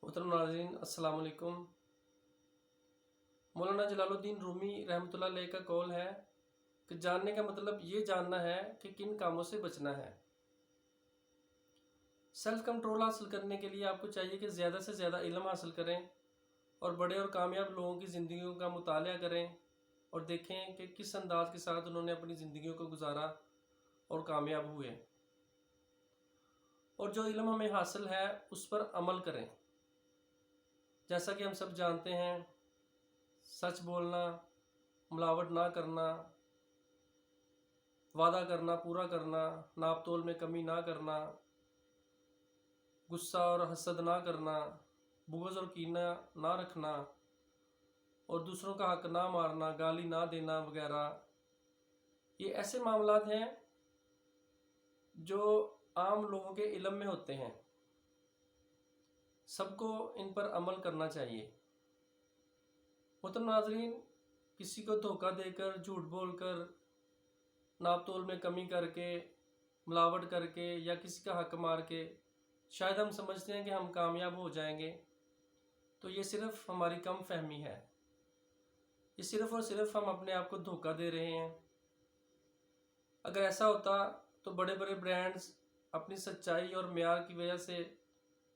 محترم ناظرین السلام علیکم۔ مولانا جلالالدین رومی رحمۃ اللہ علیہ کا قول ہے کہ جاننے کا مطلب یہ جاننا ہے کہ کن کاموں سے بچنا ہے۔ سیلف کنٹرول حاصل کرنے کے لیے آپ کو چاہیے کہ زیادہ سے زیادہ علم حاصل کریں اور بڑے اور کامیاب لوگوں کی زندگیوں کا مطالعہ کریں اور دیکھیں کہ کس انداز کے ساتھ انہوں نے اپنی زندگیوں کو گزارا اور کامیاب ہوئے، اور جو علم ہمیں حاصل ہے اس پر عمل کریں۔ جیسا کہ ہم سب جانتے ہیں، سچ بولنا، ملاوٹ نہ کرنا، وعدہ کرنا پورا کرنا، ناپ تول میں کمی نہ کرنا، غصہ اور حسد نہ کرنا، بغض اور کینہ نہ رکھنا، اور دوسروں کا حق نہ مارنا، گالی نہ دینا وغیرہ، یہ ایسے معاملات ہیں جو عام لوگوں کے علم میں ہوتے ہیں۔ سب کو ان پر عمل کرنا چاہیے۔ محترم ناظرین، کسی کو دھوکہ دے کر، جھوٹ بول کر، ناپ تول میں کمی کر کے، ملاوٹ کر کے یا کسی کا حق مار کے شاید ہم سمجھتے ہیں کہ ہم کامیاب ہو جائیں گے، تو یہ صرف ہماری کم فہمی ہے۔ یہ صرف اور صرف ہم اپنے آپ کو دھوکہ دے رہے ہیں۔ اگر ایسا ہوتا تو بڑے بڑے برانڈز اپنی سچائی اور معیار کی وجہ سے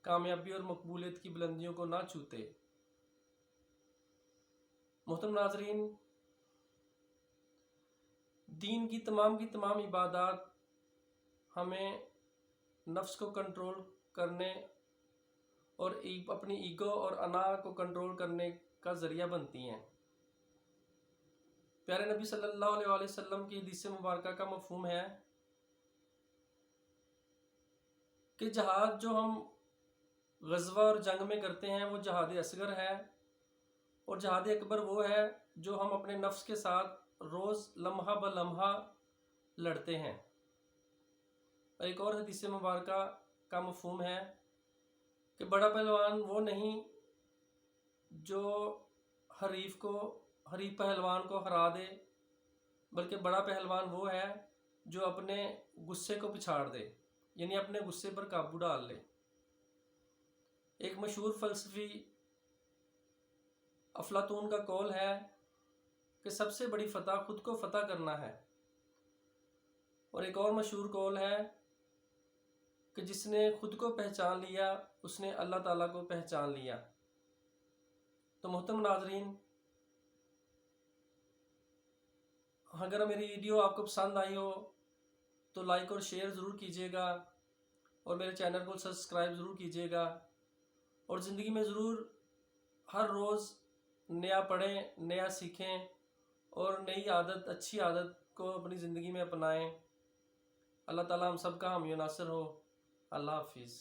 کامیابی اور مقبولیت کی بلندیوں کو نہ چھوتے۔ محترم ناظرین، دین کی تمام عبادات ہمیں نفس کو کنٹرول کرنے اور اپنی ایگو اور انا کو کنٹرول کرنے کا ذریعہ بنتی ہیں۔ پیارے نبی صلی اللہ علیہ وسلم کی حدیث مبارکہ کا مفہوم ہے کہ جہاد جو ہم غزوہ اور جنگ میں کرتے ہیں وہ جہاد اصغر ہے، اور جہاد اکبر وہ ہے جو ہم اپنے نفس کے ساتھ روز لمحہ بلمحہ لڑتے ہیں۔ اور ایک اور حدیث مبارکہ کا مفہوم ہے کہ بڑا پہلوان وہ نہیں جو حریف پہلوان کو ہرا دے، بلکہ بڑا پہلوان وہ ہے جو اپنے غصے کو پچھاڑ دے، یعنی اپنے غصے پر قابو ڈال لے۔ ایک مشہور فلسفی افلاطون کا قول ہے کہ سب سے بڑی فتح خود کو فتح کرنا ہے، اور ایک اور مشہور قول ہے کہ جس نے خود کو پہچان لیا اس نے اللہ تعالیٰ کو پہچان لیا۔ تو محترم ناظرین، اگر میری ویڈیو آپ کو پسند آئی ہو تو لائک اور شیئر ضرور کیجیے گا، اور میرے چینل کو سبسکرائب ضرور کیجیے گا، اور زندگی میں ضرور ہر روز نیا پڑھیں، نیا سیکھیں، اور نئی عادت، اچھی عادت کو اپنی زندگی میں اپنائیں۔ اللہ تعالیٰ ہم سب کا حامی و ناصر ہو۔ اللہ حافظ۔